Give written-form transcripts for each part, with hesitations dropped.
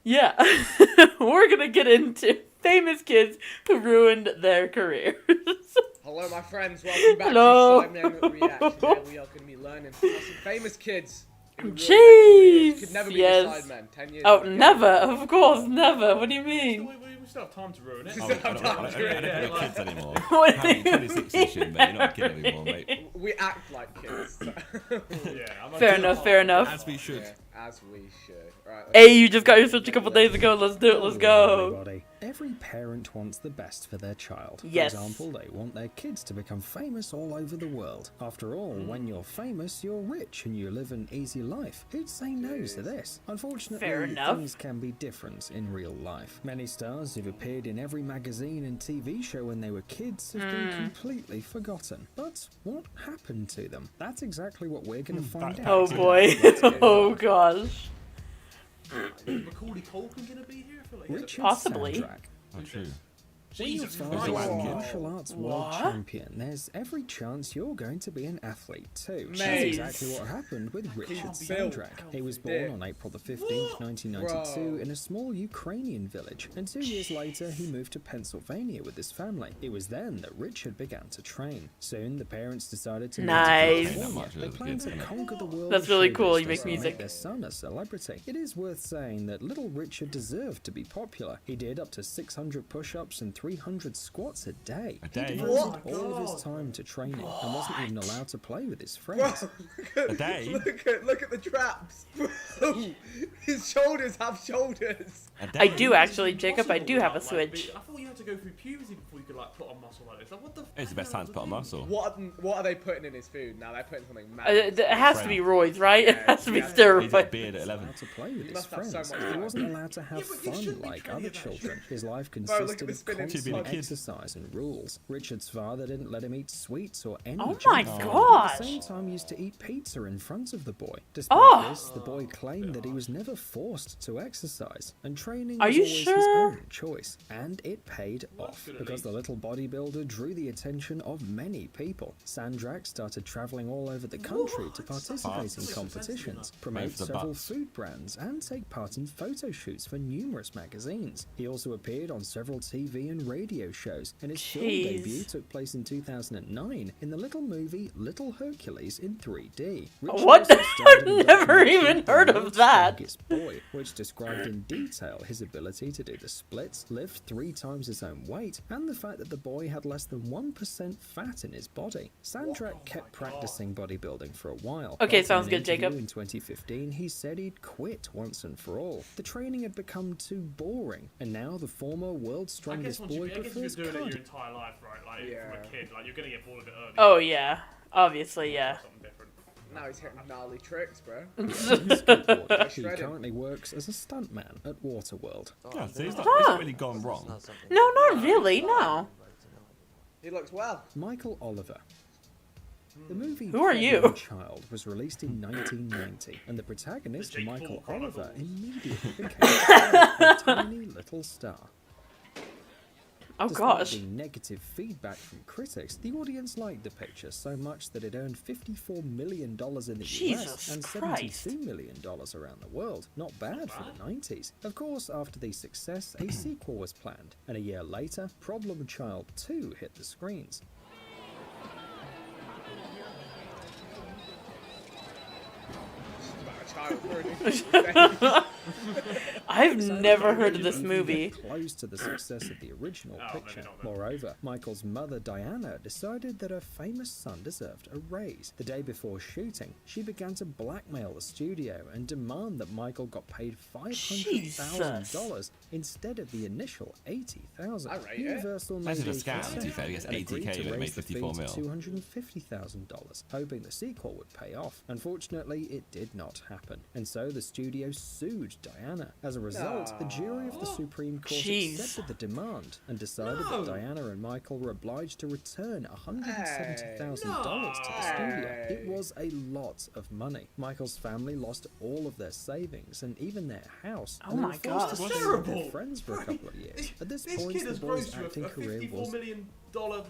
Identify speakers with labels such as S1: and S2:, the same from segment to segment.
S1: Yeah. We're gonna get into famous kids who ruined their careers.
S2: Hello, my friends. Welcome back
S1: Hello.
S2: to Sidemenreact. Today we are going to be learning about some famous kids who ruined their
S1: Jeez.
S2: careers. Could never be
S1: Yes.
S2: the Sidemen. 10 years.
S1: Oh, never. Of course, never. What do you mean?
S3: We still have time to ruin it.
S2: Oh,
S3: Oh,
S2: I don't
S4: You're not kids anymore.
S1: What do you
S4: Apparently 26 mate. You're not a kid anymore, mate.
S2: We act like kids. So.
S3: yeah,
S1: Fair enough, fair enough.
S4: As we should.
S2: Yeah, as we should. Right.
S1: Hey, you just got your switch a couple days ago. Let's do it. Let's go.
S5: Everybody. Every parent wants the best for their child.
S1: Yes.
S5: For example, they want their kids to become famous all over the world. After all, when you're famous, you're rich and you live an easy life. Who'd say no to this? Unfortunately,
S1: Fair enough.
S5: things can be different in real life. Many stars who've appeared in every magazine and TV show when they were kids have been completely forgotten. But what happened to them? That's exactly what we're going to find out.
S1: Oh boy. Oh gosh.
S3: Macaulay Culkin gonna be here? I feel like
S5: Richard
S1: Possibly.
S5: Sandrak.
S4: Oh, true.
S3: Jesus
S5: As
S3: Christ.
S5: a
S4: Wow.
S5: martial arts world
S1: What?
S5: champion, there's every chance you're going to be an athlete too. That's
S2: Mate.
S5: exactly what happened with Richard
S2: built.
S5: Sandrak. He was born on April the 15th, 1992
S2: Bro.
S5: in a small Ukrainian village, and 2 years later he moved to Pennsylvania with his family. It was then that Richard began to train. Soon the parents decided to
S1: Nice.
S5: move to
S4: Not much
S5: California. They
S4: as
S5: planned to
S4: kids, innit?
S5: conquer the world.
S1: That's
S5: of
S1: really
S5: show
S1: cool. You
S5: business
S1: make
S5: and
S1: music.
S5: their son a celebrity. It is worth saying that little Richard deserved to be popular. He did up to 600 push-ups and 300 squats a day.
S4: A day?
S5: He devoted all of his time to training and wasn't even allowed to play with his friends.
S4: A day?
S2: Look at the traps. His shoulders have shoulders.
S4: A day?
S1: I do actually, Jacob. I do have a switch.
S3: I thought you had to go through puberty before you could like put on muscle like this. Like, what the?
S4: It's the best time to put on muscle.
S2: What are they putting in his food? Now they're putting something mad.
S1: It has to be roids, right? It has to be
S2: Yeah.
S4: He did a
S1: steroids.
S4: beard at 11.
S5: Allowed to play with his
S2: must have so
S5: friends.
S2: much
S5: He
S2: time.
S5: wasn't allowed to have
S3: Yeah, but you
S5: fun
S3: shouldn't be
S5: like
S3: training
S5: other
S3: at that
S5: children. His life
S2: Bro, look
S5: consisted
S2: at the
S5: of
S2: spinning
S5: constant
S4: Should be the kid.
S5: exercise and rules. Richard's father didn't let him eat sweets or any
S1: Oh
S5: junk
S1: my
S5: food, but
S1: gosh.
S5: at the same time used to eat pizza in front of the boy. Despite
S1: Oh.
S5: this, the boy claimed that he was never forced to exercise, and training
S1: Are
S5: was
S1: you
S5: always his
S1: sure?
S5: own choice. And it paid off,
S3: good at
S5: because the little bodybuilder drew the attention of many people. Sandrak started traveling all over the country to participate in competitions, promote
S4: for the
S5: several
S4: butts.
S5: food brands, and take part in photo shoots for numerous magazines. He also appeared on several TV and radio shows, and his film
S1: Jeez.
S5: debut took place in 2009 in the little movie Little Hercules in 3D.
S1: What?
S5: also starred in the
S1: Never
S5: documentary
S1: even
S5: The
S1: heard of
S5: World's
S1: that.
S5: Strongest Boy, which described in detail his ability to do the splits, lift 3 times his own weight, and the fact that the boy had less than 1% fat in his body. Sandrak kept practicing bodybuilding for a while.
S1: Okay,
S5: but in
S1: sounds
S5: an
S1: good,
S5: interview
S1: Jacob.
S5: In 2015, he said he'd quit once and for all. The training had become too boring, and now the former world's
S3: I
S5: strongest
S3: guess
S5: boy
S3: if you're
S5: prefers
S3: doing it your
S5: cardio.
S3: entire life, right? Like
S2: Yeah.
S3: from a kid, like you're gonna get bored of it early.
S1: Oh yeah. Obviously, yeah.
S3: Something different.
S2: Now he's hitting gnarly tricks, bro.
S5: Skateboarder. He
S2: Shredded.
S5: currently works as a stuntman at Waterworld.
S4: Yeah, so he's not really gone wrong.
S1: No, not really. No.
S2: He looks well.
S5: Michael Oliver. The movie
S1: Who are
S5: Freddy
S1: you?
S5: and the Child was released in 1990, and the protagonist,
S3: The Jake
S5: Michael
S3: Paul
S5: Oliver,
S3: Chronicles.
S5: immediately became a tiny little star.
S1: Oh
S5: Despite
S1: gosh.
S5: the negative feedback from critics, the audience liked the picture so much that it earned $54 million in the US
S1: Jesus
S5: and
S1: Christ.
S5: $72 million around the world. Not bad for the 90s. Of course, after the success, a sequel was planned, and a year later, Problem Child 2 hit the screens.
S1: I've never heard of this
S5: Even
S1: movie.
S5: get close to the success of the original
S3: Oh, maybe
S5: picture.
S3: not then.
S5: Moreover, Michael's mother Diana decided that her famous son deserved a raise. The day before shooting, she began to blackmail the studio and demand that Michael got paid $500,000 instead of the initial $80,000.
S2: I rate it.
S5: Universal
S4: That's
S5: made
S4: a
S5: a
S4: scam, to be
S5: concession
S4: fair. He gets
S5: and agreed
S4: 80K
S5: to
S4: when it made
S5: raise the fee
S4: 54
S5: to
S4: mil.
S5: $250,000, hoping the sequel would pay off. Unfortunately, it did not happen, and so the studio sued Diana. As a result, the jury of the Supreme Court
S1: Jeez.
S5: accepted the demand and decided that Diana and Michael were obliged to return $170,000 to the studio. It was a lot of money. Michael's family lost all of their savings and even their house.
S1: Oh
S5: and they
S1: my
S5: were forced
S1: God.
S5: to
S3: That's
S5: stay with their
S3: terrible.
S5: friends for a couple of years. At this
S3: This
S5: point,
S3: kid
S5: the
S3: has
S5: boy's
S3: grown to
S5: acting
S3: a
S5: career
S3: $54
S5: was
S3: million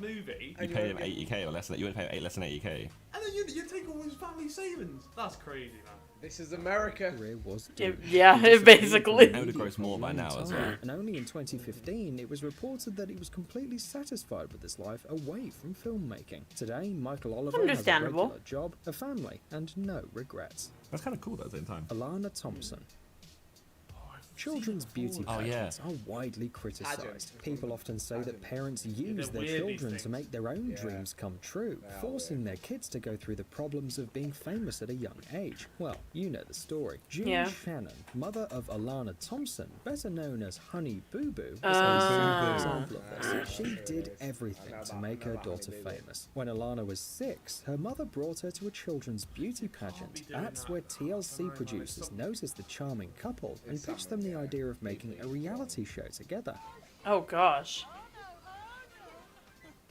S3: movie,
S4: You pay him 80K or less than that. You wouldn't pay him less than 80K.
S3: and then you take all his family savings. That's crazy, man.
S2: This is America.
S5: Career was doomed.
S1: Yeah,
S5: He disappeared
S1: basically.
S5: from
S4: It would
S5: media
S4: have grossed
S5: for a
S4: more by
S5: long
S4: now as
S5: time,
S4: well.
S5: And only in 2015, it was reported that he was completely satisfied with his life away from filmmaking. Today, Michael Oliver has a
S1: Understandable.
S5: regular job, a family, and no regrets.
S4: That's kind of cool at the same time.
S5: Alana Thompson. Children's beauty
S4: Oh, yeah.
S5: pageants are widely criticised.
S2: Pageant.
S5: People often say that parents use
S3: they're
S5: their
S3: weird, these
S5: children to make their own
S2: Yeah.
S5: dreams come true,
S2: They are
S5: forcing their kids to go through the problems of being famous at a young age. Well, you know the story. Julie
S1: Yeah.
S5: Shannon, mother of Alana Thompson, better known as Honey Boo Boo, is
S1: Ah.
S5: an example of this.
S2: Ah,
S5: She
S2: there
S5: did
S2: it is.
S5: everything
S2: I know
S5: to
S2: about-
S5: make
S2: I know
S5: her
S2: about
S5: daughter
S2: Honey Boo Boo.
S5: famous. When Alana was 6, her mother brought her to a children's beauty pageant.
S3: doing
S5: That's
S3: that.
S5: where
S3: I
S5: TLC
S3: don't know,
S5: producers
S3: some-
S5: noticed the charming couple and
S2: It's
S5: pitched them
S2: something,
S5: the
S2: yeah.
S5: idea of making a reality show together.
S1: Oh gosh.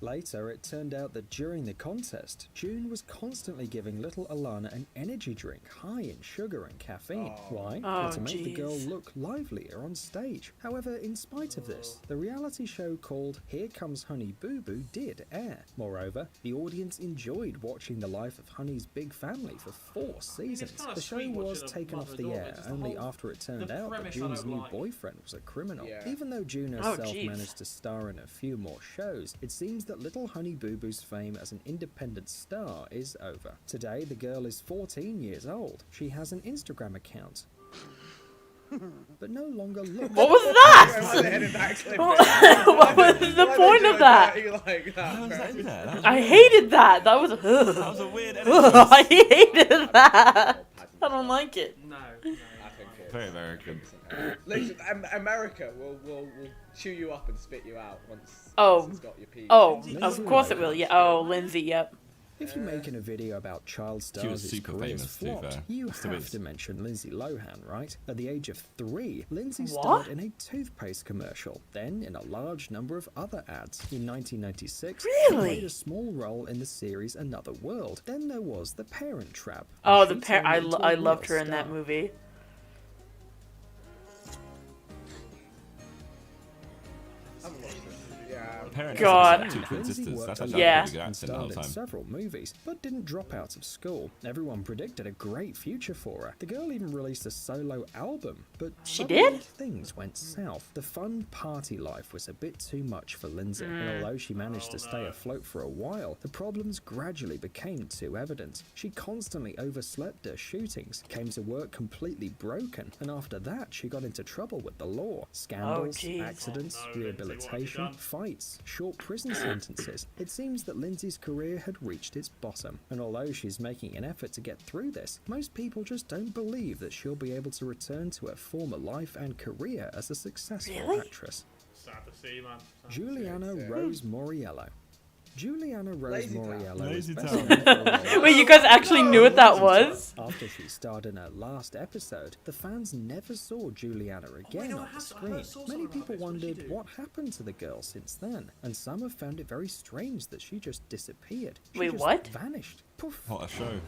S5: Later, it turned out that during the contest, June was constantly giving little Alana an energy drink high in sugar and caffeine. Why?
S1: Oh,
S5: To make the girl
S1: jeez.
S5: look livelier on stage. However, in spite of this, the reality show called Here Comes Honey Boo Boo did air. Moreover, the audience enjoyed watching the life of Honey's big family for 4 seasons.
S3: kinda
S5: The show
S3: sweet
S5: was
S3: watching a
S5: taken off the
S3: mother-daughter,
S5: air
S3: just the
S5: only
S3: whole-
S5: after it turned
S3: the
S5: out that
S3: premise I
S5: June's
S3: don't
S5: new
S3: like.
S5: boyfriend was a criminal.
S2: Yeah.
S5: Even though June
S1: Oh,
S5: herself
S1: jeez.
S5: managed to star in a few more shows, it seems that little Honey Boo Boo's fame as an independent star is over. Today, the girl is 14 years old. She has an Instagram account, but no longer looks.
S1: What was that?
S2: Why the head of that clip?
S1: What was the
S2: Why
S1: point
S2: did
S1: of
S2: you
S1: that?
S2: dirty like that,
S4: How was
S2: bro?
S4: that in there? That was
S1: I
S4: weird.
S1: hated that. That was.
S4: That was a weird edit.
S1: I hated that. I don't like it.
S3: No.
S2: I think it's
S4: Very American.
S2: Listen, America will chew you up and spit you out once
S1: Oh.
S2: it's got your pee.
S1: Oh, of course it will. Yeah. Oh, Lindsay. Yep.
S5: If you're making a video about child
S4: was
S5: stars whose
S4: super
S5: careers
S4: famous, to be
S5: flopped,
S4: fair.
S5: you
S4: Still
S5: have
S4: is.
S5: to mention Lindsay Lohan, right? At the age of 3, Lindsay
S1: What?
S5: starred in a toothpaste commercial, then in a large number of other ads. In 1996, she
S1: Really?
S5: played a small role in the series Another World. Then there was The Parent Trap.
S1: Oh,
S5: and
S1: the
S5: she
S1: pair.
S5: turned into a
S1: I loved
S5: real
S1: her in that
S5: star.
S1: movie.
S2: I haven't watched this. Yeah.
S4: Parents
S1: God.
S4: have two twin
S5: Lindsay
S4: sisters.
S5: worked
S4: That's
S5: a
S4: actually
S1: Yeah.
S4: a
S5: lot
S4: pretty good
S5: and
S4: accent the whole
S5: starred in
S4: time.
S5: several movies, but didn't drop out of school. Everyone predicted a great future for her. The girl even released a solo album, but
S1: She
S5: suddenly
S1: did?
S5: things went south. The fun party life was a bit too much for Lindsay, and although she managed to stay afloat for a while, the problems gradually became too evident. She constantly overslept her shootings, came to work completely broken, and after that she got into trouble with the law. Scandals,
S1: jeez.
S5: accidents,
S3: Oh, no, Lindsay, what have you
S5: rehabilitation,
S3: done?
S5: fights, short prison sentences. It seems that Lindsay's career had reached its bottom, and although she's making an effort to get through this, most people just don't believe that she'll be able to return to her former life and career as a successful
S1: Really?
S5: actress.
S3: Sad to see, man. Sad to see.
S5: Juliana Rose Moriello. Juliana Rose
S2: Lazy Town.
S5: Moriello is
S4: Lazy
S5: best
S4: Town.
S5: known for her role
S1: Wait, you guys actually knew what that was?
S5: After she starred in her last episode, the fans never saw Juliana again
S3: no, I
S5: on the
S3: have- I
S5: screen.
S3: saw
S5: Many
S3: something about
S5: people
S3: this. What did she
S5: wondered
S3: do?
S5: what happened to the girl since then, and some have found it very strange that she just disappeared. She
S1: Wait,
S5: just
S1: what?
S5: Vanished. Poof.
S4: What a show.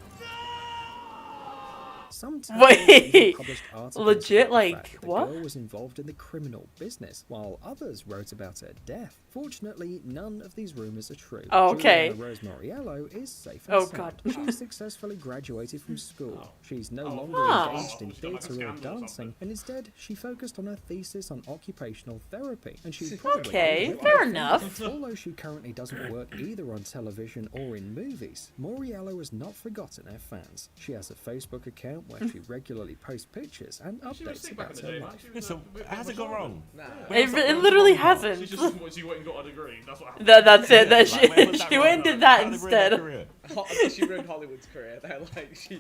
S5: Some
S1: Wait,
S5: even published articles
S1: legit,
S5: about the
S1: like,
S5: fact that the
S1: what?
S5: girl was involved in the criminal business, while others wrote about her death. Fortunately, none of these rumors are true.
S1: Oh, okay.
S5: Juliana Rose Moriello is safe and
S1: Oh,
S5: sound.
S1: God.
S5: She successfully graduated from school. She's no longer
S1: wow.
S5: engaged in
S3: She's got like a
S5: theatre or
S3: scandal or
S5: dancing,
S3: something.
S5: and instead she focused on her thesis on occupational therapy. And she probably
S1: Okay,
S5: would have
S1: fair
S5: been
S1: enough.
S5: Although she currently doesn't work either on television or in movies, Moriello has not forgotten her fans. She has a Facebook account where she regularly posts pictures and
S3: She was
S5: updates
S3: sick back
S5: about
S3: in the
S5: her
S3: day, man.
S5: life.
S3: She
S4: Yeah,
S3: was
S4: so
S3: a bit
S4: has
S3: of
S4: it
S3: a
S4: gone
S3: shoulder.
S4: wrong?
S2: Nah.
S1: It literally
S3: She
S1: hasn't.
S3: just went and got a degree. That's what happened.
S1: That's it. That
S4: Like, where was
S1: she
S4: that
S1: went and
S4: wrong?
S1: did that
S4: How did it ruin their
S1: instead.
S4: career?
S2: She ruined Hollywood's career. They're like she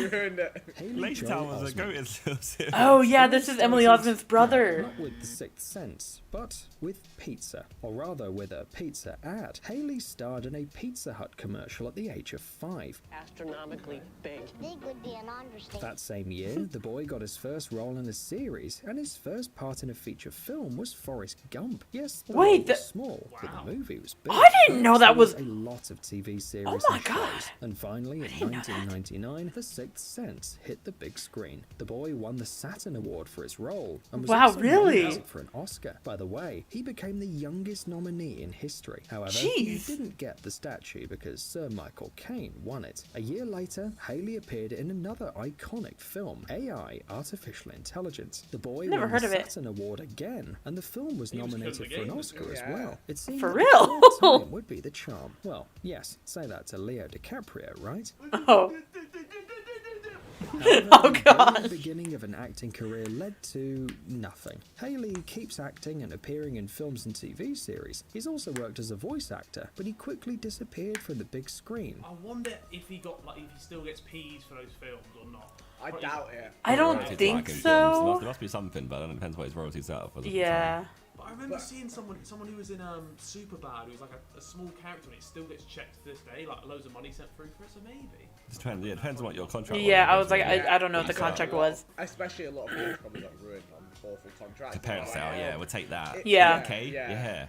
S2: ruined it.
S5: Haley
S4: Lazy
S5: Joel
S4: Town was a
S5: Osment.
S4: goated series.
S1: Oh yeah, this is Emily Osment's brother.
S5: Not with The Sixth Sense, but with pizza, or rather with a pizza ad. Haley starred in a Pizza Hut commercial at the age of 5.
S6: Astronomically big.
S7: Big would be an understatement.
S5: That same year, the boy got his first role in a series, and his first part in a feature film was Forrest Gump. Yes, the
S1: Wait,
S5: role was
S1: the-
S5: small, but the movie was big.
S1: I didn't know that
S5: There
S1: was-
S5: a lot of TV series
S1: Oh my
S5: and shows. And finally, in 1999, The Sixth Sense hit the big screen. The boy won the Saturn Award for his role and was
S1: Wow,
S5: also
S1: really?
S5: nominated for an Oscar. By the way, he became the youngest nominee in history. However,
S1: Jeez.
S5: he didn't get the statue because Sir Michael Caine won it. A year later, Haley appeared in another iconic film, AI, Artificial Intelligence. The boy
S1: Never
S5: won
S1: heard
S5: the
S1: of it.
S5: Saturn Award again, and the film was
S3: He was
S5: nominated
S3: good
S5: for
S3: at
S5: an
S3: the
S5: Oscar
S3: game.
S5: as
S2: Yeah.
S5: well. It seemed
S1: For
S5: that
S1: real?
S5: the third time would be the charm. Well, yes, say that to Leo DiCaprio, right?
S1: Oh.
S5: However,
S1: Oh,
S5: the
S1: God.
S5: very beginning of an acting career led to nothing. Haley keeps acting and appearing in films and TV series. He's also worked as a voice actor, but he quickly disappeared from the big screen.
S3: I wonder if he still gets P's for those films or not.
S2: I doubt it.
S1: I don't
S4: Royalties
S1: think
S4: like in films.
S1: so.
S4: There must be something, but it depends what his royalties out of.
S1: Yeah.
S3: But I remember seeing someone who was in Superbad, who was like a small character, and it still gets checked to this day, like loads of money sent through for it. So maybe.
S4: It depends on what your contract.
S1: Yeah, I was
S4: doesn't
S1: like,
S4: it?
S1: I don't know what the
S4: So,
S1: contract was.
S2: Especially a lot of kids probably got ruined on awful contracts.
S4: The parents say,
S2: Like,
S4: "Oh yeah, we'll take that."
S1: Yeah.
S4: Okay.
S2: Yeah.
S4: Yeah.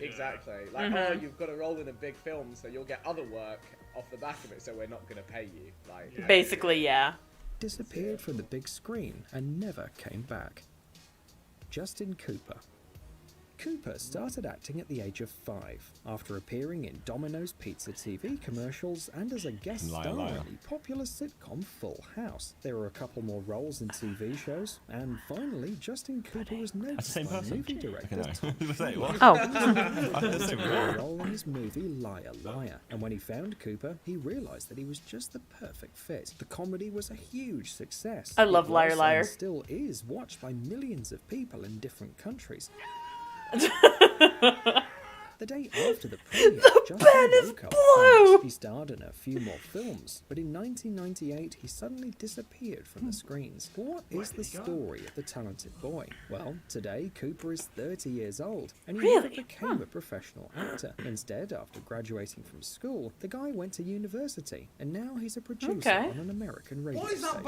S2: Exactly. Like, oh, you've got a role in a big film, so you'll get other work off the back of it, so we're not going to pay you. Like,
S1: Basically, yeah.
S5: Disappeared from the big screen and never came back. Justin Cooper. Cooper started acting at the age of 5, after appearing in Domino's Pizza TV commercials and as a guest
S4: Liar,
S5: star
S4: liar.
S5: in the popular sitcom Full House. There were a couple more roles in TV shows, and finally, Justin Cooper was
S4: That's the
S5: noticed
S4: same
S5: by
S4: person.
S5: movie
S4: Okay,
S5: directors.
S4: no. Say what?
S1: Oh.
S4: That's the same
S5: For a
S4: person.
S5: role in his movie Liar Liar, and when he found Cooper, he realised that he was just the perfect fit. The comedy was a huge success.
S1: I love
S5: It
S1: Liar,
S5: was and
S1: Liar.
S5: still is watched by millions of people in different countries. The day after the premiere, Justin
S1: pen is
S5: woke up
S1: blue!
S5: famous. He starred in a few more films, but in 1998 he suddenly disappeared from the screens. What is the story of the talented boy? Well, today Cooper is 30 years old, and he never
S1: Really?
S5: became a professional actor. Instead, after graduating from school, the guy went to university, and now he's a producer
S1: Okay.
S5: on an American radio
S3: Why is that
S5: station.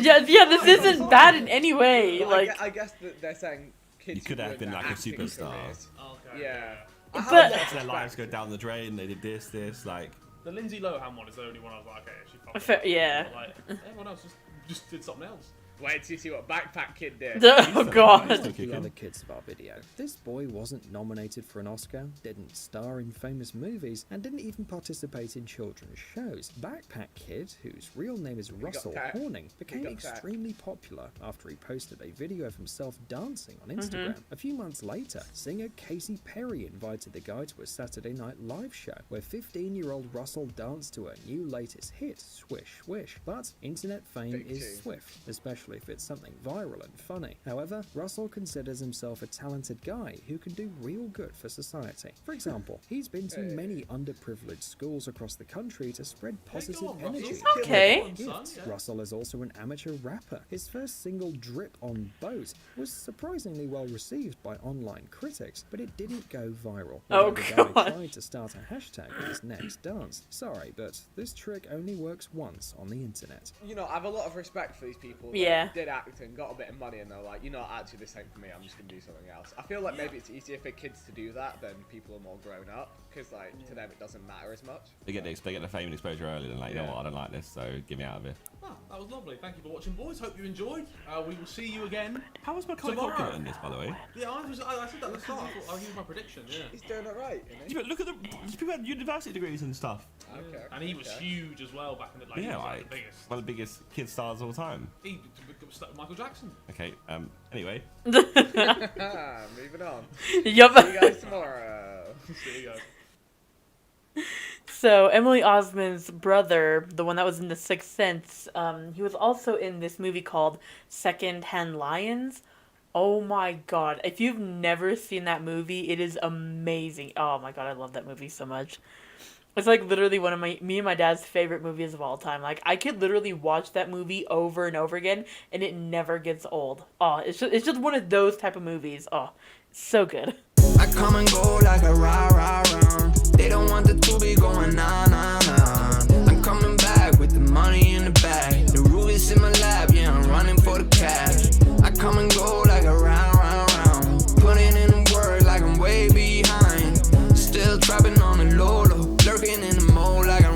S3: bad?
S1: Yeah, this isn't bad in any way.
S2: But
S1: Like,
S2: I guess that they're saying kids
S4: You could
S2: who
S4: have
S2: ruined
S4: been
S2: their
S4: like a
S2: acting
S4: superstar.
S2: careers.
S3: Okay.
S2: Yeah. I
S1: But-
S2: have a lot of
S4: Their
S2: respect
S4: lives go
S2: for
S4: down the drain. They did this. Like,
S3: The Lindsay Lohan one is the only one I was like, okay, she fucking.
S1: Yeah.
S3: Like, everyone else just did something else.
S2: Wait till you see what Backpack Kid did.
S1: oh
S4: still
S1: god.
S5: The
S4: kicking.
S5: other kids of our video. This boy wasn't nominated for an Oscar, didn't star in famous movies, and didn't even participate in children's shows. Backpack Kid, whose real name is Russell
S2: that.
S5: Horning, became
S2: got that.
S5: extremely popular after he posted a video of himself dancing on Instagram. A few months later, singer Katy Perry invited the guy to a Saturday Night Live show where 15-year-old Russell danced to her new latest hit, Swish Swish. But internet fame
S2: Big
S5: is
S2: tune.
S5: swift, especially if it's something viral and funny. However, Russell considers himself a talented guy who can do real good for society. For example, he's been to many underprivileged schools across the country to spread positive
S3: Go on, Russell.
S5: energy.
S1: Okay.
S3: Go on, son,
S5: Gifts.
S3: yeah.
S5: Russell is also an amateur rapper. His first single, Drip on Boat, was surprisingly well received by online critics, but it didn't go viral.
S1: Oh,
S5: Although the guy
S1: God.
S5: tried to start a hashtag with his next dance. Sorry, but this trick only works once on the internet.
S2: You know, I have a lot of respect for these people that
S1: Yeah.
S2: did act and got a bit of money and they're like, you know, actually this ain't for me, I'm just going to do something else. I feel like maybe it's easier for kids to do that than people are more grown up, because like to them it doesn't matter as much.
S4: they get the fame and exposure early. And like, you know
S2: Yeah.
S4: what? I don't like this, so get me out of it.
S3: Oh, that was lovely. Thank you for watching, boys. Hope you enjoyed. We will see you again.
S4: How was Macaulay
S3: Tomorrow.
S4: Culkin in this, by the way?
S3: Yeah, I said that at the start. I'll give you my prediction. Yeah.
S2: He's doing it right, isn't he?
S4: Yeah, but look at these people had university degrees and stuff.
S2: Okay.
S3: And he was
S2: okay.
S3: huge as well back in the like, he
S4: Yeah,
S3: was,
S4: like
S3: the biggest.
S4: one of the biggest kid stars of all time.
S3: He Michael Jackson.
S4: Okay. Anyway,
S2: Moving on. See you
S1: Yup.
S2: guys tomorrow.
S3: There you go.
S1: So Emily Osment's brother, the one that was in The Sixth Sense, he was also in this movie called Secondhand Lions. Oh my god. If you've never seen that movie, it is amazing. Oh my god, I love that movie so much. It's like literally one of me and my dad's favorite movies of all time. Like I could literally watch that movie over and over again and it never gets old. Oh, it's just one of those type of movies. Oh, so good.
S6: I come and go